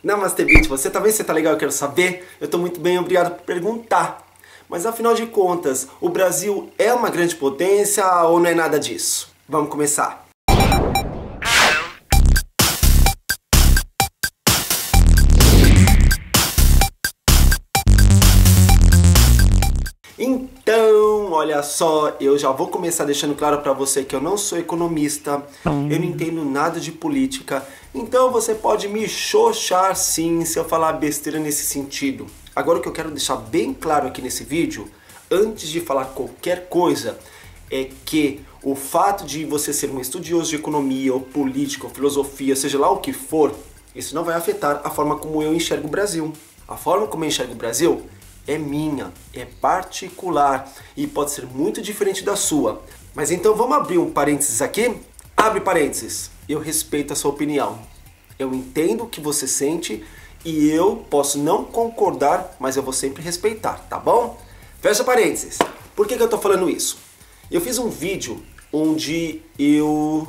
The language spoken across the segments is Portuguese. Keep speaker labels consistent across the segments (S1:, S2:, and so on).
S1: Namastê, Beat, você tá vendo? Você tá legal? Eu quero saber. Eu tô muito bem, obrigado por perguntar. Mas afinal de contas, o Brasil é uma grande potência ou não é nada disso? Vamos começar. Então, olha só, eu já vou começar deixando claro pra você que eu não sou economista, eu não entendo nada de política, então você pode me xoxar sim se eu falar besteira nesse sentido. Agora o que eu quero deixar bem claro aqui nesse vídeo, antes de falar qualquer coisa, é que o fato de você ser um estudioso de economia, ou política, ou filosofia, seja lá o que for, isso não vai afetar a forma como eu enxergo o Brasil. A forma como eu enxergo o Brasil é minha, é particular e pode ser muito diferente da sua. Mas então vamos abrir um parênteses aqui? Abre parênteses. Eu respeito a sua opinião. Eu entendo o que você sente e eu posso não concordar, mas eu vou sempre respeitar, tá bom? Fecha parênteses. Por que eu tô falando isso? Eu fiz um vídeo onde eu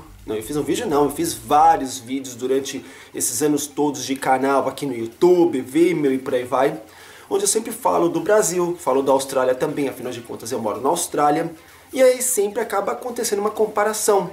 S1: fiz vários vídeos durante esses anos todos de canal aqui no YouTube, Vimeo e por aí vai, onde eu sempre falo do Brasil, falo da Austrália também, afinal de contas eu moro na Austrália, e aí sempre acaba acontecendo uma comparação.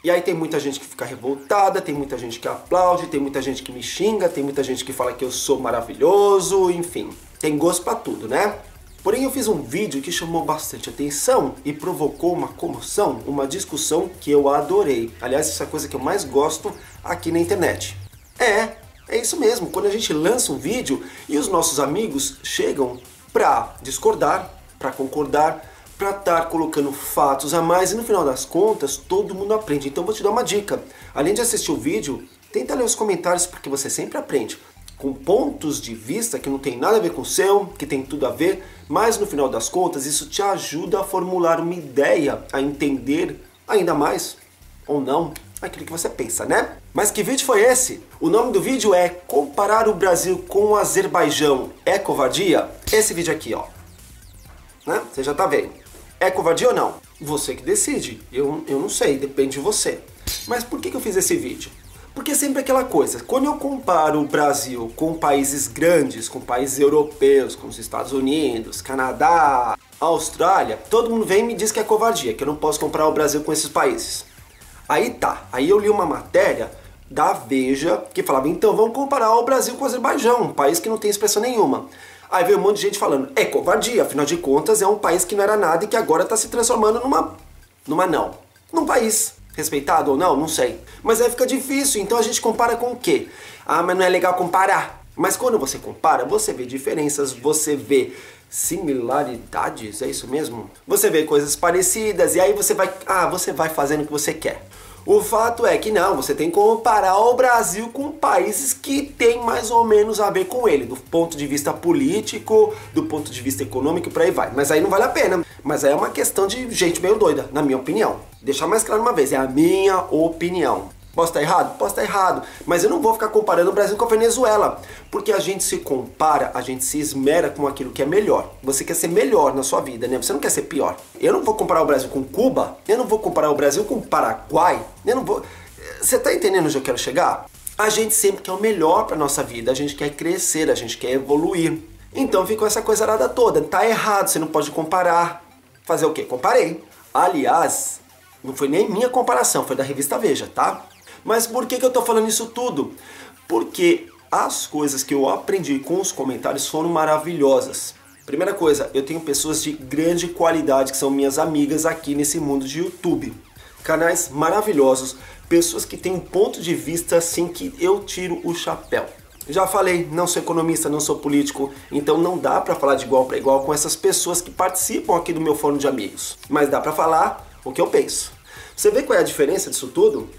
S1: E aí tem muita gente que fica revoltada, tem muita gente que aplaude, tem muita gente que me xinga, tem muita gente que fala que eu sou maravilhoso, enfim, tem gosto pra tudo, né? Porém eu fiz um vídeo que chamou bastante atenção e provocou uma comoção, uma discussão que eu adorei. Aliás, essa é a coisa que eu mais gosto aqui na internet. É isso mesmo, quando a gente lança um vídeo e os nossos amigos chegam pra discordar, pra concordar, pra estar colocando fatos a mais e no final das contas todo mundo aprende. Então vou te dar uma dica, além de assistir o vídeo, tenta ler os comentários porque você sempre aprende. Com pontos de vista que não tem nada a ver com o seu, que tem tudo a ver, mas no final das contas isso te ajuda a formular uma ideia, a entender ainda mais, ou não, aquilo que você pensa, né? Mas que vídeo foi esse? O nome do vídeo é Comparar o Brasil com o Azerbaijão é covardia? Esse vídeo aqui, ó. Né? Você já tá vendo. É covardia ou não? Você que decide. Eu não sei, depende de você. Mas por que eu fiz esse vídeo? Porque é sempre aquela coisa, quando eu comparo o Brasil com países grandes, com países europeus, como os Estados Unidos, Canadá, Austrália, todo mundo vem e me diz que é covardia, que eu não posso comparar o Brasil com esses países. Aí eu li uma matéria da Veja que falava, então vamos comparar o Brasil com o Azerbaijão, um país que não tem expressão nenhuma. Aí veio um monte de gente falando, é covardia, afinal de contas é um país que não era nada e que agora está se transformando num país. Respeitado ou não? Não sei. Mas aí fica difícil, então a gente compara com o quê? Ah, mas não é legal comparar. Mas quando você compara, você vê diferenças, você vê similaridades, é isso mesmo? Você vê coisas parecidas e aí você vai fazendo o que você quer. O fato é que não, você tem que comparar o Brasil com países que tem mais ou menos a ver com ele, do ponto de vista político, do ponto de vista econômico, por aí vai. Mas aí não vale a pena. Mas aí é uma questão de gente meio doida, na minha opinião. Deixar mais claro uma vez, é a minha opinião. Posso estar errado? Posso estar errado. Mas eu não vou ficar comparando o Brasil com a Venezuela. Porque a gente se compara, a gente se esmera com aquilo que é melhor. Você quer ser melhor na sua vida, né? Você não quer ser pior. Eu não vou comparar o Brasil com Cuba. Eu não vou comparar o Brasil com o Paraguai. Eu não vou... Você tá entendendo onde eu quero chegar? A gente sempre quer o melhor pra nossa vida. A gente quer crescer, a gente quer evoluir. Então ficou essa coisa arada toda. Tá errado, você não pode comparar. Fazer o quê? Comparei. Aliás, não foi nem minha comparação, foi da revista Veja, tá? Mas por que eu tô falando isso tudo? Porque as coisas que eu aprendi com os comentários foram maravilhosas. Primeira coisa, eu tenho pessoas de grande qualidade que são minhas amigas aqui nesse mundo de YouTube. Canais maravilhosos, pessoas que têm um ponto de vista assim que eu tiro o chapéu. Já falei, não sou economista, não sou político, então não dá pra falar de igual para igual com essas pessoas que participam aqui do meu fórum de amigos. Mas dá pra falar o que eu penso. Você vê qual é a diferença disso tudo?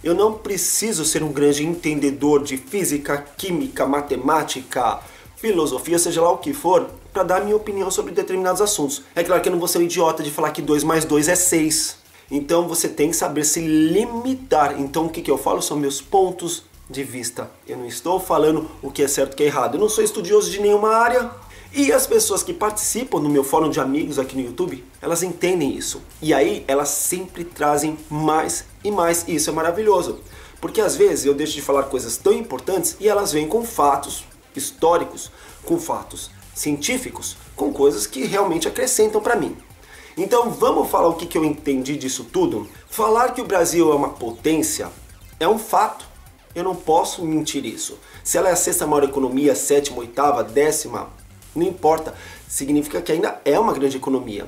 S1: Eu não preciso ser um grande entendedor de física, química, matemática, filosofia, seja lá o que for, para dar minha opinião sobre determinados assuntos. É claro que eu não vou ser um idiota de falar que 2 mais 2 é 6. Então você tem que saber se limitar. Então o que eu falo são meus pontos de vista. Eu não estou falando o que é certo e o que é errado. Eu não sou estudioso de nenhuma área. E as pessoas que participam do meu fórum de amigos aqui no YouTube, elas entendem isso. E aí elas sempre trazem mais e mais. E isso é maravilhoso. Porque às vezes eu deixo de falar coisas tão importantes e elas vêm com fatos históricos, com fatos científicos, com coisas que realmente acrescentam para mim. Então vamos falar o que eu entendi disso tudo? Falar que o Brasil é uma potência é um fato. Eu não posso mentir isso. Se ela é a sexta maior economia, sétima, oitava, décima, não importa. Significa que ainda é uma grande economia.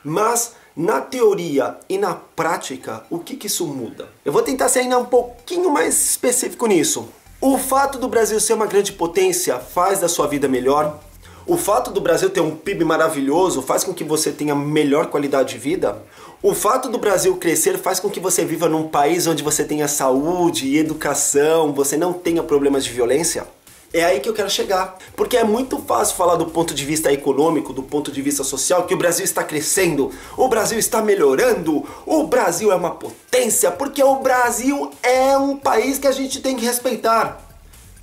S1: Mas na teoria e na prática, o que isso muda? Eu vou tentar ser ainda um pouquinho mais específico nisso. O fato do Brasil ser uma grande potência faz da sua vida melhor? O fato do Brasil ter um PIB maravilhoso faz com que você tenha melhor qualidade de vida? O fato do Brasil crescer faz com que você viva num país onde você tenha saúde e educação, você não tenha problemas de violência? É aí que eu quero chegar. Porque é muito fácil falar do ponto de vista econômico, do ponto de vista social, que o Brasil está crescendo, o Brasil está melhorando, o Brasil é uma potência, porque o Brasil é um país que a gente tem que respeitar.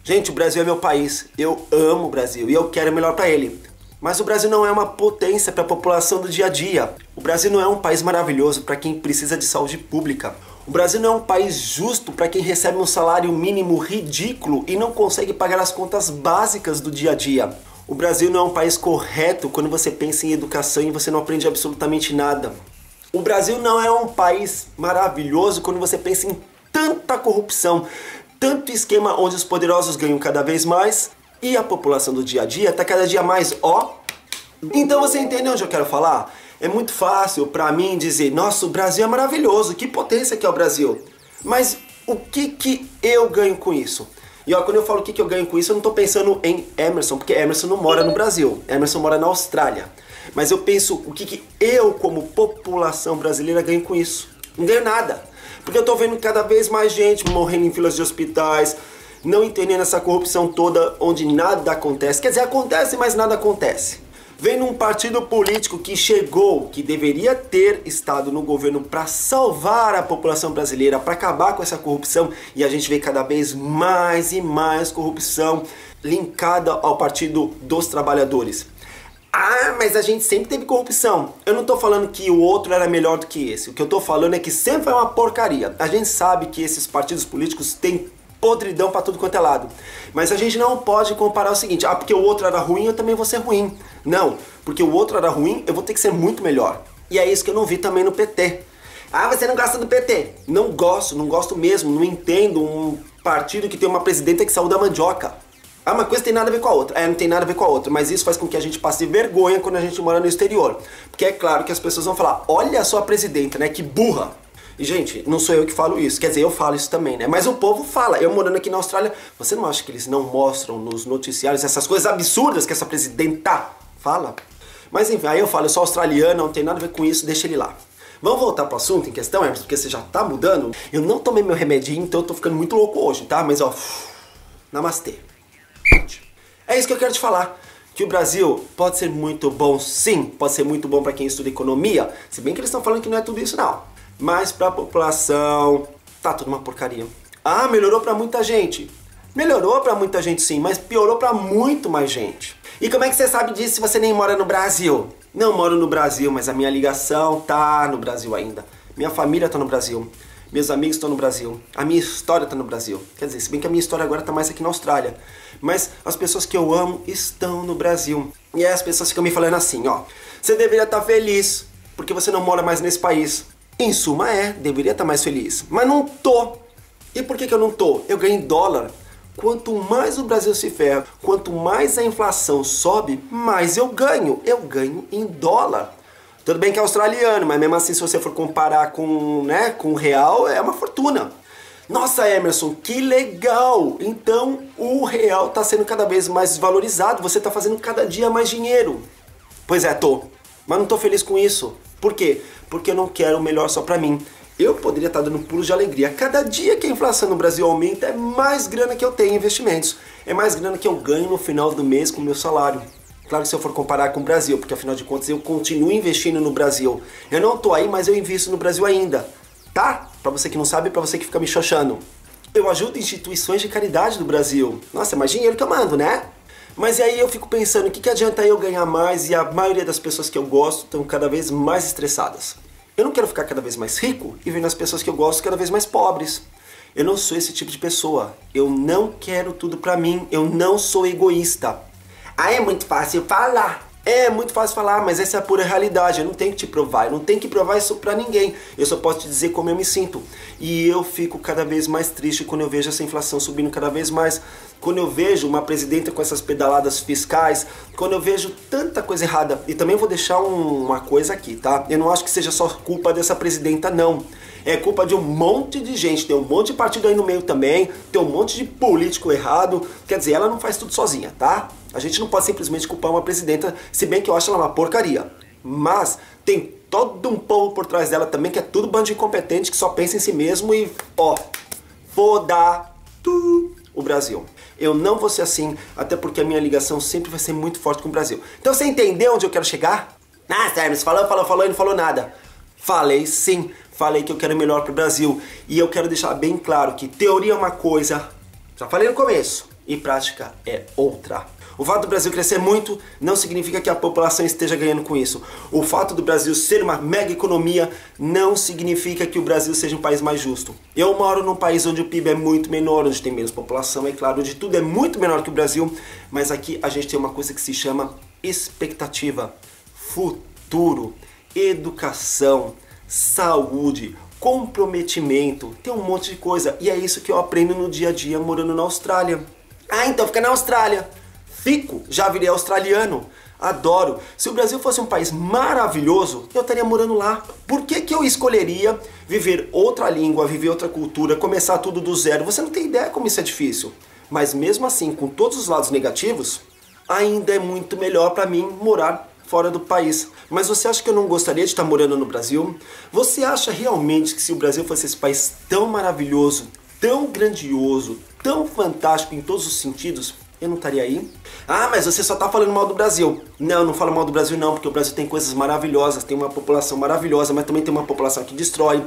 S1: Gente, o Brasil é meu país, eu amo o Brasil e eu quero o melhor para ele. Mas o Brasil não é uma potência para a população do dia a dia. O Brasil não é um país maravilhoso para quem precisa de saúde pública. O Brasil não é um país justo para quem recebe um salário mínimo ridículo e não consegue pagar as contas básicas do dia a dia. O Brasil não é um país correto quando você pensa em educação e você não aprende absolutamente nada. O Brasil não é um país maravilhoso quando você pensa em tanta corrupção, tanto esquema onde os poderosos ganham cada vez mais e a população do dia a dia está cada dia mais Então você entende onde eu quero falar? É muito fácil para mim dizer, nossa, o Brasil é maravilhoso, que potência que é o Brasil. Mas o que eu ganho com isso? E ó, quando eu falo o que eu ganho com isso, eu não estou pensando em Emerson, porque Emerson não mora no Brasil, Emerson mora na Austrália. Mas eu penso o que eu, como população brasileira, ganho com isso. Não ganho nada. Porque eu tô vendo cada vez mais gente morrendo em filas de hospitais, não entendendo essa corrupção toda onde nada acontece. Quer dizer, acontece, mas nada acontece. Vendo um partido político que chegou, que deveria ter estado no governo para salvar a população brasileira, para acabar com essa corrupção, e a gente vê cada vez mais e mais corrupção linkada ao Partido dos Trabalhadores. Ah, mas a gente sempre teve corrupção. Eu não tô falando que o outro era melhor do que esse. O que eu tô falando é que sempre é uma porcaria. A gente sabe que esses partidos políticos têm podridão pra tudo quanto é lado. Mas a gente não pode comparar o seguinte, porque o outro era ruim, eu também vou ser ruim. Não, porque o outro era ruim, eu vou ter que ser muito melhor. E é isso que eu não vi também no PT. Ah, você não gosta do PT? Não gosto mesmo, não entendo um partido que tem uma presidenta que saiu da mandioca. Ah, uma coisa tem nada a ver com a outra. Não tem nada a ver com a outra, mas isso faz com que a gente passe vergonha quando a gente mora no exterior. Porque é claro que as pessoas vão falar, olha só a presidenta, né, que burra. E gente, não sou eu que falo isso, quer dizer, eu falo isso também, né? Mas o povo fala, eu morando aqui na Austrália, você não acha que eles não mostram nos noticiários essas coisas absurdas que essa presidenta fala? Mas enfim, aí eu falo, eu sou australiano, não tem nada a ver com isso, deixa ele lá. Vamos voltar pro assunto em questão, Emerson, porque você já tá mudando. Eu não tomei meu remedinho, então eu tô ficando muito louco hoje, tá? Mas ó, namastê. É isso que eu quero te falar, que o Brasil pode ser muito bom, sim, pode ser muito bom para quem estuda economia, se bem que eles estão falando que não é tudo isso não, mas para a população tá tudo uma porcaria. Ah, melhorou para muita gente, melhorou para muita gente sim, mas piorou para muito mais gente. E como é que você sabe disso se você nem mora no Brasil? Não moro no Brasil, mas a minha ligação tá no Brasil ainda, minha família tá no Brasil. Meus amigos estão no Brasil, a minha história está no Brasil. Quer dizer, se bem que a minha história agora está mais aqui na Austrália. Mas as pessoas que eu amo estão no Brasil. E aí as pessoas ficam me falando assim, ó. Você deveria estar feliz, porque você não mora mais nesse país. Em suma deveria estar mais feliz. Mas não tô. E por que eu não tô? Eu ganho em dólar. Quanto mais o Brasil se ferra, quanto mais a inflação sobe, mais eu ganho. Eu ganho em dólar. Tudo bem que é australiano, mas mesmo assim se você for comparar com o real, é uma fortuna. Nossa, Emerson, que legal! Então o real está sendo cada vez mais desvalorizado, você está fazendo cada dia mais dinheiro. Pois é, tô. Mas não tô feliz com isso. Por quê? Porque eu não quero o melhor só pra mim. Eu poderia estar dando pulos de alegria. Cada dia que a inflação no Brasil aumenta, é mais grana que eu tenho em investimentos. É mais grana que eu ganho no final do mês com o meu salário. Claro que se eu for comparar com o Brasil, porque afinal de contas eu continuo investindo no Brasil. Eu não tô aí, mas eu invisto no Brasil ainda, tá? Pra você que não sabe, pra você que fica me xoxando. Eu ajudo instituições de caridade do Brasil. Nossa, é mais dinheiro que eu mando, né? Mas e aí eu fico pensando, o que adianta eu ganhar mais e a maioria das pessoas que eu gosto estão cada vez mais estressadas? Eu não quero ficar cada vez mais rico e vendo as pessoas que eu gosto cada vez mais pobres. Eu não sou esse tipo de pessoa. Eu não quero tudo pra mim. Eu não sou egoísta. Ah, é muito fácil falar. É muito fácil falar, mas essa é a pura realidade. Eu não tenho que te provar. Eu não tenho que provar isso pra ninguém. Eu só posso te dizer como eu me sinto. E eu fico cada vez mais triste quando eu vejo essa inflação subindo cada vez mais. Quando eu vejo uma presidenta com essas pedaladas fiscais. Quando eu vejo tanta coisa errada. E também vou deixar uma coisa aqui, tá? Eu não acho que seja só culpa dessa presidenta, não. É culpa de um monte de gente, tem um monte de partido aí no meio também, tem um monte de político errado, quer dizer, ela não faz tudo sozinha, tá? A gente não pode simplesmente culpar uma presidenta, se bem que eu acho ela uma porcaria. Mas tem todo um povo por trás dela também, que é tudo bando de incompetente, que só pensa em si mesmo e, ó, foda o Brasil. Eu não vou ser assim, até porque a minha ligação sempre vai ser muito forte com o Brasil. Então você entendeu onde eu quero chegar? Ah, Hermes, falou e não falou nada. Falei sim, falei que eu quero melhor pro Brasil. E eu quero deixar bem claro que teoria é uma coisa, já falei no começo, e prática é outra. O fato do Brasil crescer muito não significa que a população esteja ganhando com isso. O fato do Brasil ser uma mega economia não significa que o Brasil seja um país mais justo. Eu moro num país onde o PIB é muito menor, onde tem menos população, é claro, onde tudo é muito menor que o Brasil, mas aqui a gente tem uma coisa que se chama expectativa, futuro, educação, saúde, comprometimento, tem um monte de coisa e é isso que eu aprendo no dia a dia morando na Austrália. Ah, então fica na Austrália. Fico, já virei australiano, adoro. Se o Brasil fosse um país maravilhoso, eu estaria morando lá. Por que que eu escolheria viver outra língua, viver outra cultura, começar tudo do zero? Você não tem ideia como isso é difícil. Mas mesmo assim, com todos os lados negativos, ainda é muito melhor para mim morar fora do país. Mas você acha que eu não gostaria de estar morando no Brasil? Você acha realmente que se o Brasil fosse esse país tão maravilhoso, tão grandioso, tão fantástico em todos os sentidos, eu não estaria aí? Ah, mas você só está falando mal do Brasil. Não, não falo mal do Brasil não, porque o Brasil tem coisas maravilhosas, tem uma população maravilhosa, mas também tem uma população que destrói.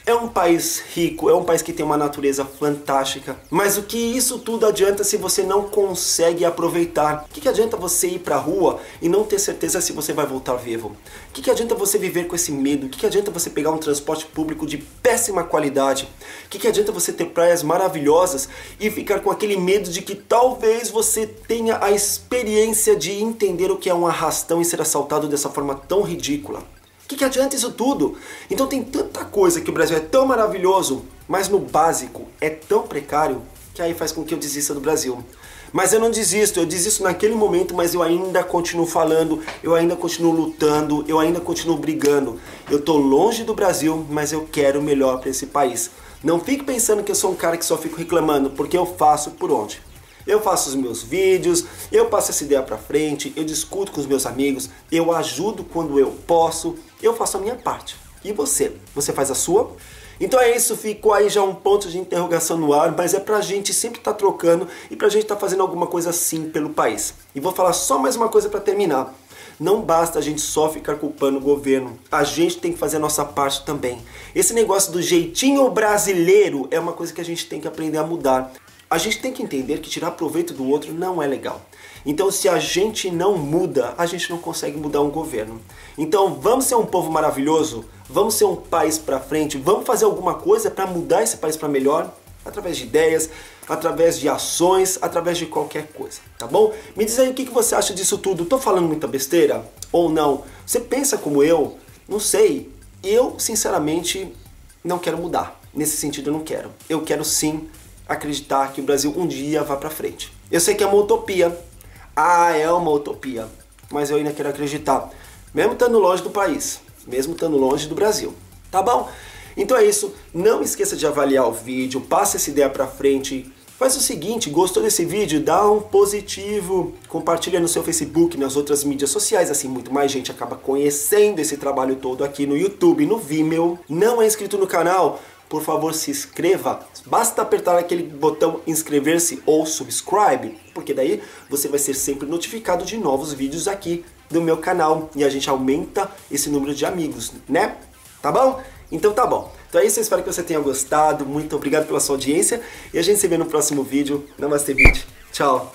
S1: É um país rico, é um país que tem uma natureza fantástica. Mas o que isso tudo adianta se você não consegue aproveitar? O que adianta você ir pra rua e não ter certeza se você vai voltar vivo? O que adianta você viver com esse medo? O que adianta você pegar um transporte público de péssima qualidade? O que adianta você ter praias maravilhosas e ficar com aquele medo de que talvez você tenha a experiência de entender o que é um arrastão e ser assaltado dessa forma tão ridícula? O que adianta isso tudo? Então tem tanta coisa que o Brasil é tão maravilhoso, mas no básico é tão precário, que aí faz com que eu desista do Brasil. Mas eu não desisto, eu desisto naquele momento, mas eu ainda continuo falando, eu ainda continuo lutando, eu ainda continuo brigando. Eu tô longe do Brasil, mas eu quero o melhor para esse país. Não fique pensando que eu sou um cara que só fico reclamando, porque eu faço por onde? Eu faço os meus vídeos, eu passo essa ideia pra frente, eu discuto com os meus amigos, eu ajudo quando eu posso, eu faço a minha parte. E você? Você faz a sua? Então é isso, ficou aí já um ponto de interrogação no ar, mas é pra gente sempre estar trocando e pra gente estar fazendo alguma coisa assim pelo país. E vou falar só mais uma coisa pra terminar. Não basta a gente só ficar culpando o governo, a gente tem que fazer a nossa parte também. Esse negócio do jeitinho brasileiro é uma coisa que a gente tem que aprender a mudar. A gente tem que entender que tirar proveito do outro não é legal. Então se a gente não muda, a gente não consegue mudar um governo. Então vamos ser um povo maravilhoso, vamos ser um país pra frente, vamos fazer alguma coisa para mudar esse país para melhor, através de ideias, através de ações, através de qualquer coisa, tá bom? Me diz aí o que você acha disso tudo, tô falando muita besteira ou não? Você pensa como eu? Não sei, eu sinceramente não quero mudar, nesse sentido eu não quero. Eu quero sim acreditar que o Brasil um dia vá pra frente. Eu sei que é uma utopia. Ah, é uma utopia. Mas eu ainda quero acreditar. Mesmo estando longe do país. Mesmo estando longe do Brasil. Tá bom? Então é isso. Não esqueça de avaliar o vídeo. Passa essa ideia pra frente. Faz o seguinte, gostou desse vídeo? Dá um positivo. Compartilha no seu Facebook, nas outras mídias sociais. Assim muito mais gente acaba conhecendo esse trabalho todo aqui no YouTube, no Vimeo. Não é inscrito no canal? Por favor, se inscreva. Basta apertar aquele botão inscrever-se ou subscribe, porque daí você vai ser sempre notificado de novos vídeos aqui do meu canal e a gente aumenta esse número de amigos, né? Tá bom? Então tá bom. Então é isso, eu espero que você tenha gostado. Muito obrigado pela sua audiência e a gente se vê no próximo vídeo. Namastê, vídeo. Tchau.